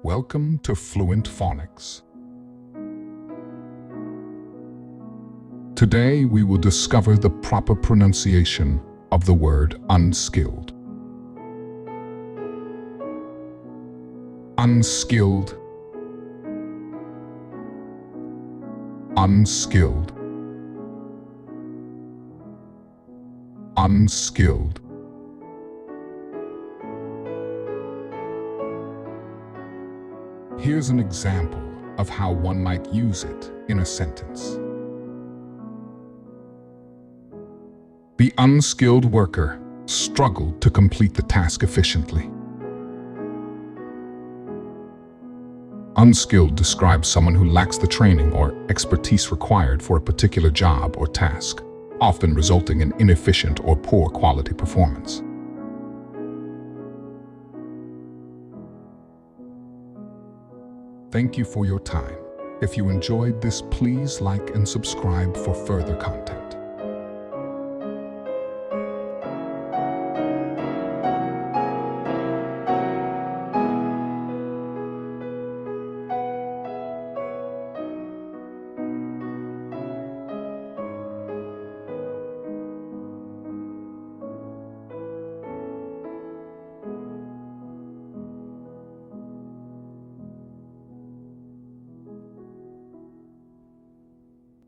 Welcome to Fluent Phonics. Today we will discover the proper pronunciation of the word unskilled. Unskilled. Unskilled. Unskilled. Here's an example of how one might use it in a sentence. The unskilled worker struggled to complete the task efficiently. Unskilled describes someone who lacks the training or expertise required for a particular job or task, often resulting in inefficient or poor quality performance. Thank you for your time. If you enjoyed this, please like and subscribe for further content.